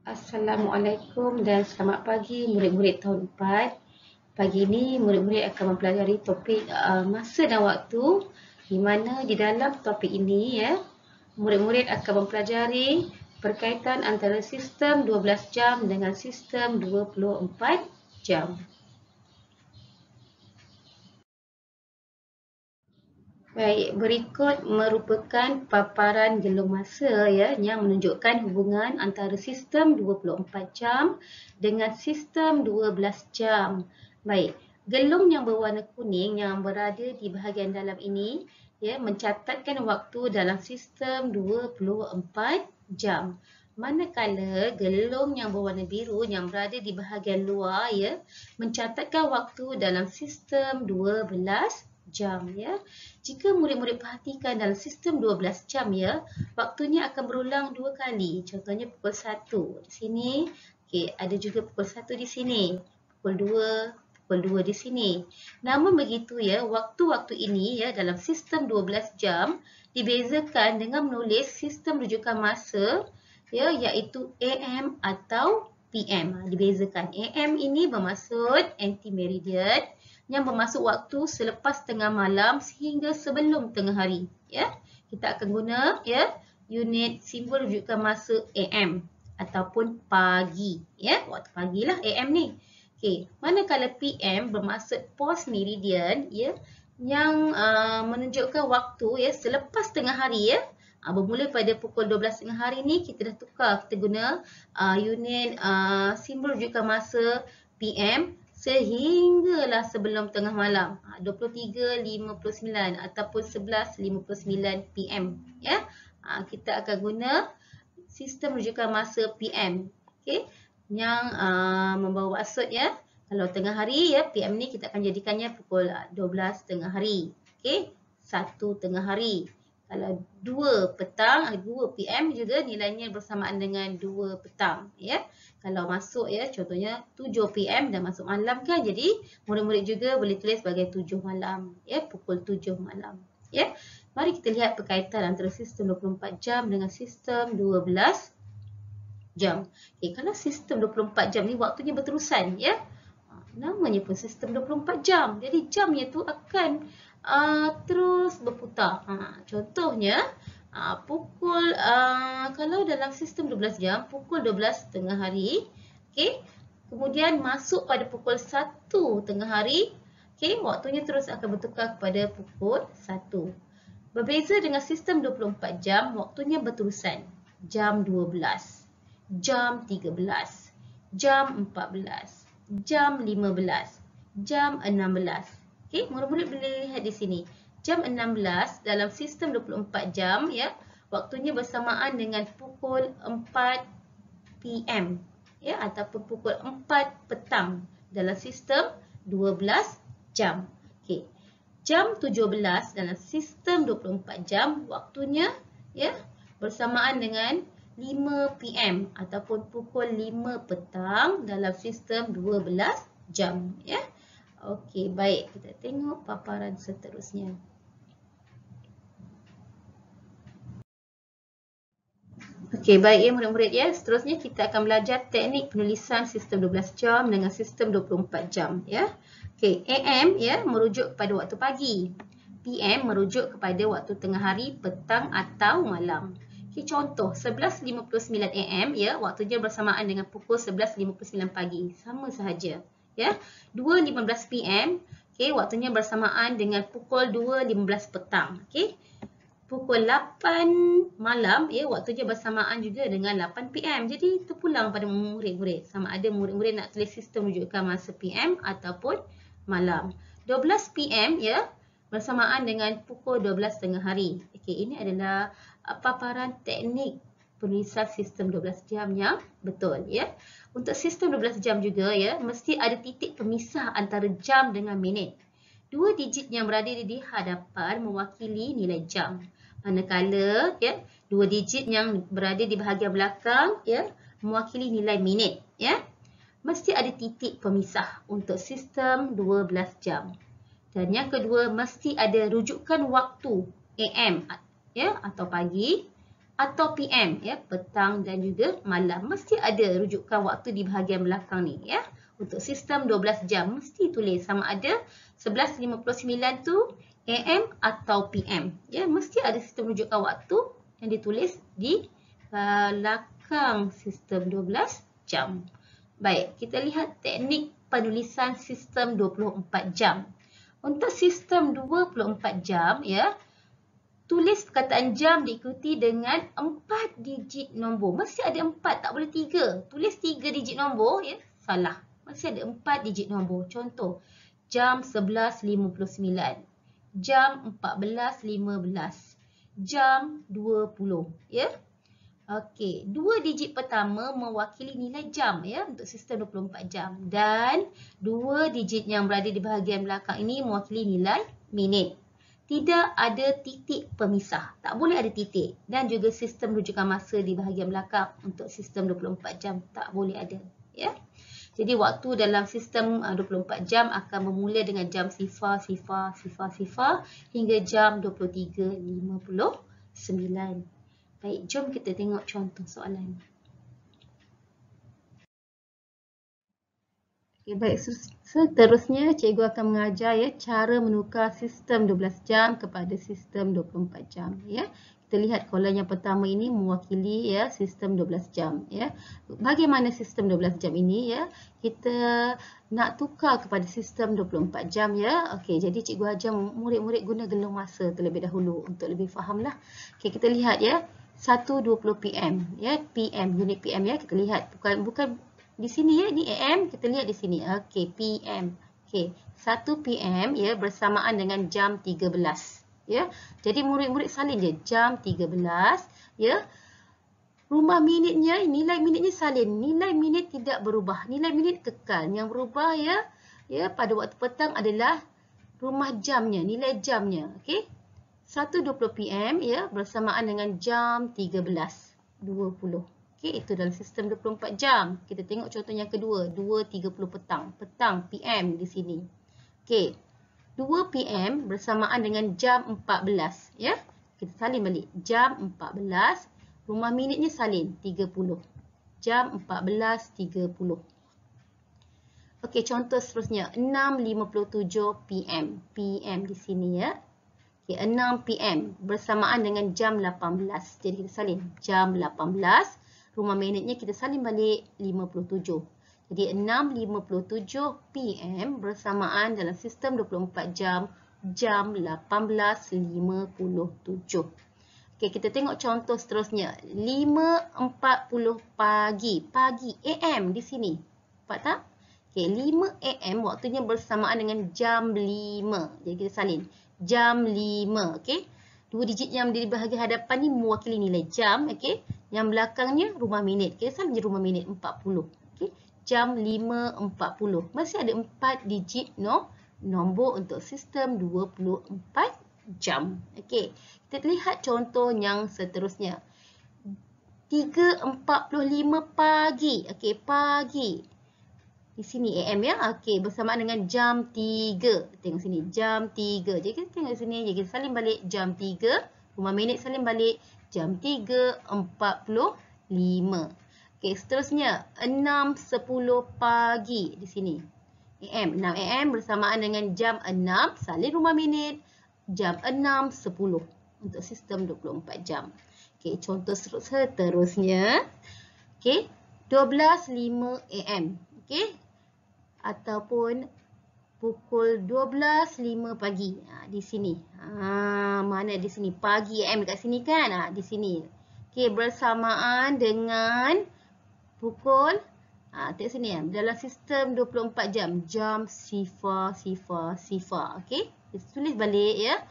Assalamualaikum dan selamat pagi murid-murid tahun 4. Pagi ini murid-murid akan mempelajari topik masa dan waktu, di mana di dalam topik ini murid-murid akan mempelajari perkaitan antara sistem 12 jam dengan sistem 24 jam. Baik, berikut merupakan paparan gelung masa yang menunjukkan hubungan antara sistem 24 jam dengan sistem 12 jam. Baik, gelung yang berwarna kuning yang berada di bahagian dalam ini mencatatkan waktu dalam sistem 24 jam. Manakala gelung yang berwarna biru yang berada di bahagian luar mencatatkan waktu dalam sistem 12 jam Jika murid-murid perhatikan dalam sistem 12 jam waktunya akan berulang 2 kali. Contohnya pukul 1 di sini, ada juga pukul 1 di sini, pukul 2 di sini. Namun begitu waktu-waktu ini dalam sistem 12 jam dibezakan dengan menulis sistem rujukan masa iaitu AM atau PM. Dibezakan. AM ini bermaksud anti-meridian yang bermaksud waktu selepas tengah malam sehingga sebelum tengah hari. Kita akan guna unit simbol rujukan masa AM ataupun pagi. Waktu pagilah AM ni. Manakala PM bermaksud post meridian yang menunjukkan waktu selepas tengah hari bermula pada pukul 12 tengah hari ni kita dah tukar, kita guna unit simbol rujukan masa PM sehinggalah sebelum tengah malam 23.59 ataupun 11.59 PM kita akan guna sistem rujukan masa PM yang membawa maksud kalau tengah hari PM ni kita akan jadikannya pukul 12 tengah hari 1 tengah hari. Kalau 2 petang, 2 PM juga nilainya bersamaan dengan 2 petang. Kalau masuk contohnya 7 PM dah masuk malam kan. Jadi murid-murid juga boleh tulis sebagai 7 malam. Pukul 7 malam. Mari kita lihat perkaitan antara sistem 24 jam dengan sistem 12 jam. Kalau sistem 24 jam ni waktunya berterusan namanya pun sistem 24 jam. Jadi jamnya tu akan terus berputar. Contohnya pukul kalau dalam sistem 12 jam pukul 12 tengah hari, kemudian masuk pada pukul 1 tengah hari, waktunya terus akan bertukar kepada pukul 1. Berbeza dengan sistem 24 jam, waktunya berterusan. Jam 12, jam 13, jam 14, jam 15, jam 16. Murid-murid boleh lihat di sini. Jam 16 dalam sistem 24 jam waktunya bersamaan dengan pukul 4 PM ataupun pukul 4 petang dalam sistem 12 jam. Jam 17 dalam sistem 24 jam waktunya bersamaan dengan 5 PM ataupun pukul 5 petang dalam sistem 12 jam Okey, baik. Kita tengok paparan seterusnya. Okey, baik murid-murid Seterusnya kita akan belajar teknik penulisan sistem 12 jam dengan sistem 24 jam Okey, AM merujuk kepada waktu pagi. PM merujuk kepada waktu tengah hari, petang atau malam. Contoh 11.59 AM waktunya bersamaan dengan pukul 11.59 pagi. Sama sahaja. 2.15 PM waktunya bersamaan dengan pukul 2.15 petang. Pukul 8 malam waktunya bersamaan juga dengan 8 PM. Jadi terpulang pada murid-murid. Sama ada murid-murid nak tulis sistem rujukan masa PM ataupun malam. 12 PM bersamaan dengan pukul 12 tengah hari. Ini adalah paparan teknik penulisan sistem 12 jam yang betul Untuk sistem 12 jam juga mesti ada titik pemisah antara jam dengan minit. 2 digit yang berada di hadapan mewakili nilai jam. Manakala 2 digit yang berada di bahagian belakang mewakili nilai minit Mesti ada titik pemisah untuk sistem 12 jam. Dan yang kedua mesti ada rujukan waktu AM atau pagi atau PM ya, petang dan juga malam. Mesti ada rujukan waktu di bahagian belakang ni ya. Untuk sistem 12 jam mesti tulis sama ada 11.59 tu AM atau PM. Ya, mesti ada sistem rujukan waktu yang ditulis di belakang sistem 12 jam. Baik, kita lihat teknik penulisan sistem 24 jam. Untuk sistem 24 jam ya, tulis perkataan jam diikuti dengan 4 digit nombor. Mesti ada 4, tak boleh 3. Tulis 3 digit nombor ya, salah. Mesti ada 4 digit nombor. Contoh, jam 11.59, jam 14.15, jam 20 ya. Okey, 2 digit pertama mewakili nilai jam ya untuk sistem 24 jam dan 2 digit yang berada di bahagian belakang ini mewakili nilai minit. Tidak ada titik pemisah, tak boleh ada titik, dan juga sistem rujukan masa di bahagian belakang untuk sistem 24 jam tak boleh ada ya. Jadi waktu dalam sistem 24 jam akan bermula dengan jam sifar hingga jam 23.59. Baik, jom kita tengok contoh soalan. Okay, baik, seterusnya cikgu akan mengajar ya cara menukar sistem 12 jam kepada sistem 24 jam ya. Kita lihat kolom yang pertama ini mewakili ya sistem 12 jam ya. Bagaimana sistem 12 jam ini ya? Kita nak tukar kepada sistem 24 jam ya. Okey, jadi cikgu ajar murid-murid guna gelung masa terlebih dahulu untuk lebih fahamlah. Okey, kita lihat ya. 1:20 PM ya, PM, unit PM ya. Kita lihat bukan di sini ya, ni AM, kita lihat di sini. Okey, PM. Okey, 1 PM ya bersamaan dengan jam 13 ya. Jadi murid-murid salin je jam 13 ya. Rumah minitnya, nilai minitnya salin. Nilai minit tidak berubah. Nilai minit kekal. Yang berubah ya pada waktu petang adalah rumah jamnya, nilai jamnya. Okey. 1:20 PM ya bersamaan dengan jam 13.20. Okey, itu dalam sistem 24 jam. Kita tengok contoh yang kedua, 2:30 petang. Petang PM di sini. Okey. 2 PM bersamaan dengan jam 14 ya. Kita salin balik. Jam 14, rumah minitnya salin 30. Jam 14.30. Okey, contoh seterusnya 6:57 PM. PM di sini ya. Okey, 6 PM bersamaan dengan jam 18. Jadi kita salin jam 18, rumah minitnya kita salin balik 57. Jadi 6:57 PM bersamaan dalam sistem 24 jam, jam 18.57. Okey, kita tengok contoh seterusnya. 5:40 pagi. Pagi, AM di sini. Nampak tak? Okey, 5 AM waktunya bersamaan dengan jam 5. Jadi kita salin. Jam 5. Okey. 2 digit yang di bahagian hadapan ni mewakili nilai jam. Okey. Yang belakangnya rumah minit. Kita salin je rumah minit 40. Okey. Jam 5.40. Masih ada 4 digit nombor untuk sistem 24 jam. Okey. Kita lihat contoh yang seterusnya. 3:45 pagi. Okey, pagi. Di sini AM ya. Okey, bersamaan dengan jam 3. Tengok sini, jam 3. Jadi kita tengok sini, jadi kita salin balik jam 3. Rumah minit salin balik jam 3.45. Okey, seterusnya 6:10 pagi di sini. AM, 6 AM bersamaan dengan jam 6, salin rumah minit jam 6.10 untuk sistem 24 jam. Okey, contoh seterusnya. Okey, 12:05 AM. Okey, ataupun pukul 12:05 pagi. Di sini. Mana di sini? Pagi AM dekat sini kan? Di sini. Okey, bersamaan dengan pukul, tengok sini ya, dalam sistem 24 jam, jam sifar. Okey, kita tulis balik ya.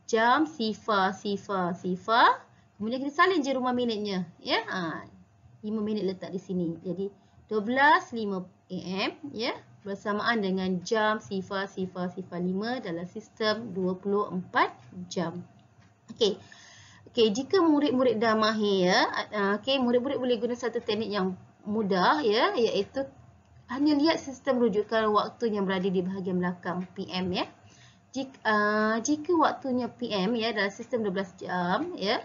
Jam sifar. Kemudian kita salin je rumah minitnya ya. 5 minit letak di sini. Jadi 12:05 AM ya bersamaan dengan jam sifar 5 dalam sistem 24 jam. Okey. Okey, jika murid-murid dah mahir ya, okey, murid-murid boleh guna satu teknik yang mudah ya, iaitu hanya lihat sistem rujukan waktu yang berada di bahagian belakang PM ya. Jika waktunya PM ya dalam sistem 12 jam ya,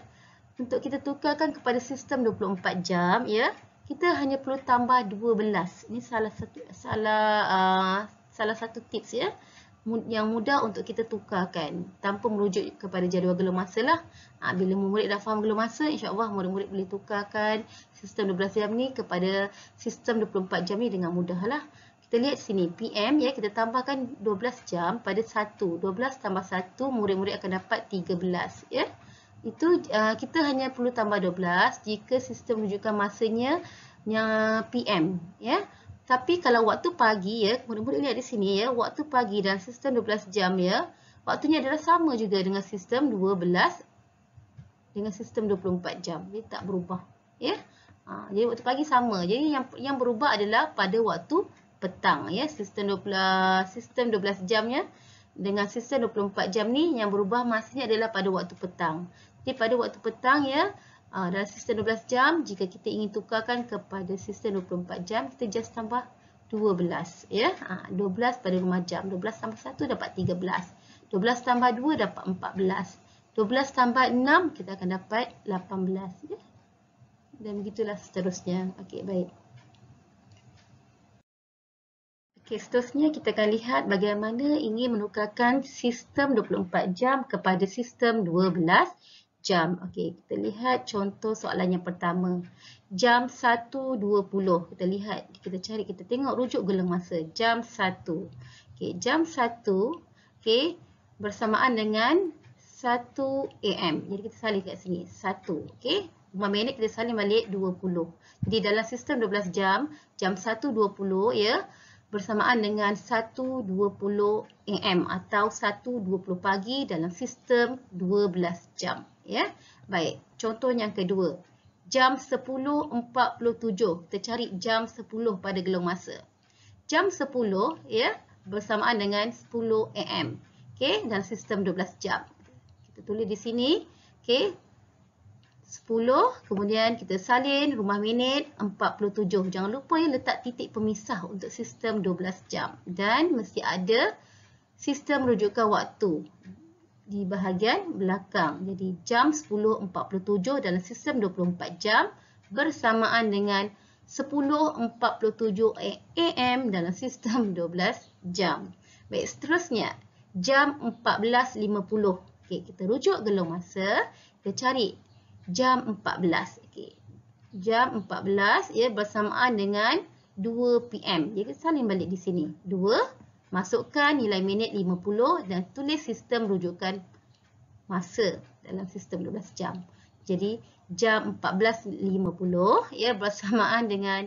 untuk kita tukarkan kepada sistem 24 jam ya, kita hanya perlu tambah 12. Ini salah satu tips ya, yang mudah untuk kita tukarkan tanpa merujuk kepada jadual gelum masa lah. Bila murid dah faham gelum masa, insya-Allah murid-murid boleh tukarkan sistem 12 jam ni kepada sistem 24 jam ni dengan mudah lah. Kita lihat sini PM ya, kita tambahkan 12 jam pada 1. 12 tambah 1, murid-murid akan dapat 13 ya. Itu kita hanya perlu tambah 12 jika sistem rujukan masanya PM ya. Tapi kalau waktu pagi ya, murid-murid lihat di sini ya, waktu pagi dan sistem 12 jam ya, waktunya adalah sama juga dengan sistem 12 dengan sistem 24 jam. Jadi tak berubah ya. Jadi waktu pagi sama. Jadi yang berubah adalah pada waktu petang ya, sistem 12 jamnya dengan sistem 24 jam ni yang berubah masanya adalah pada waktu petang. Jadi pada waktu petang ya, dalam sistem 12 jam jika kita ingin tukarkan kepada sistem 24 jam, kita just tambah 12 ya. 12 pada 5 jam. 12 tambah 1 dapat 13. 12 tambah 2 dapat 14. 12 tambah 6 kita akan dapat 18 ya. Dan begitulah seterusnya. Okey, baik. Okey, seterusnya kita akan lihat bagaimana ingin menukarkan sistem 24 jam kepada sistem 12 jam. Okey, kita lihat contoh soalan yang pertama. Jam 1.20. Kita lihat, kita tengok rujuk gelung masa. Jam 1. Okey, jam 1 okey, bersamaan dengan 1 AM. Jadi kita salin kat sini. 1. Okey. 5 minit kita salin balik 20. Jadi dalam sistem 12 jam, jam 1.20 ya, bersamaan dengan 1.20 AM atau 1.20 pagi dalam sistem 12 jam ya. Baik, contoh yang kedua. Jam 10.47. Kita cari jam 10 pada gelung masa. Jam 10 ya, bersamaan dengan 10 AM. Okey, dalam sistem 12 jam. Kita tulis di sini. Okey. 10, kemudian kita salin rumah minit 47. Jangan lupa ya, letak titik pemisah untuk sistem 12 jam. Dan mesti ada sistem rujukan waktu di bahagian belakang. Jadi jam 10.47 dalam sistem 24 jam bersamaan dengan 10.47 AM dalam sistem 12 jam. Baik, seterusnya jam 14.50. Okey, kita rujuk gelung masa, kita cari jam 14. Okey. Jam 14 ya, bersamaan dengan 2 PM. Jadi salin balik di sini. 2, masukkan nilai minit 50 dan tulis sistem rujukan masa dalam sistem 12 jam. Jadi jam 14.50 ya, bersamaan dengan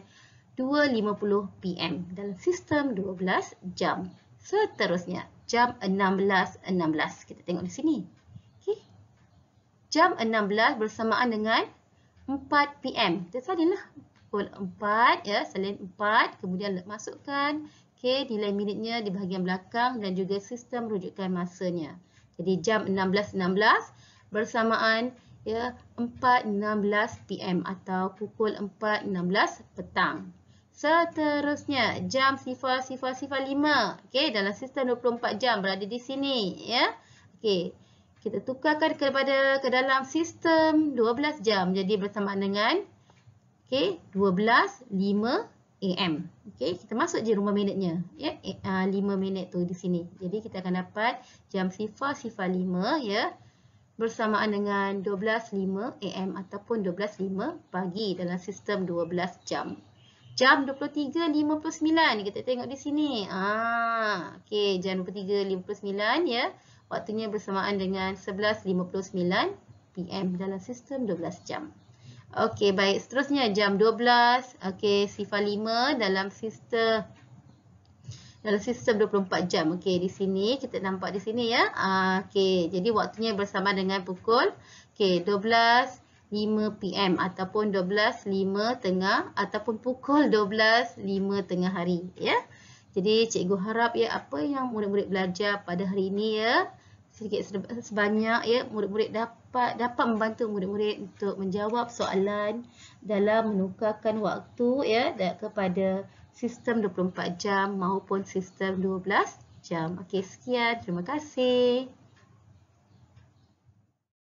2.50 PM dalam sistem 12 jam. Seterusnya jam 16.16. Kita tengok di sini. Jam 16 bersamaan dengan 4 PM. Kita salinlah. Pukul 4 ya, salin 4, kemudian masukkan nilai minitnya di bahagian belakang dan juga sistem rujukan masanya. Jadi jam 16.16 bersamaan ya 4.16 PM atau pukul 4.16 petang. Seterusnya jam 00.05. Okey, dalam sistem 24 jam berada di sini ya. Okey. Kita tukarkan ke dalam sistem 12 jam. Jadi bersamaan dengan 12.05 AM. Okey, kita masuk je rumah minitnya ya. 5 minit tu di sini. Jadi kita akan dapat jam 00.05 ya, bersamaan dengan 12.05 AM ataupun 12.05 pagi dalam sistem 12 jam. Jam 23.59 kita tengok di sini. Okey, jam 23.59 ya. Waktunya bersamaan dengan 11.59 PM dalam sistem 12 jam. Okey, baik. Seterusnya jam 12. Okey, 05 dalam sistem 24 jam. Okey, di sini kita nampak di sini ya. Okey, jadi waktunya bersama dengan pukul 12.05 PM ataupun 12.05 tengah ataupun pukul 12.05 tengah hari ya. Jadi cikgu harap ya apa yang murid-murid belajar pada hari ini ya, sedikit sebanyak ya, murid-murid dapat membantu murid-murid untuk menjawab soalan dalam menukarkan waktu ya kepada sistem 24 jam maupun sistem 12 jam. Okey, sekian. Terima kasih.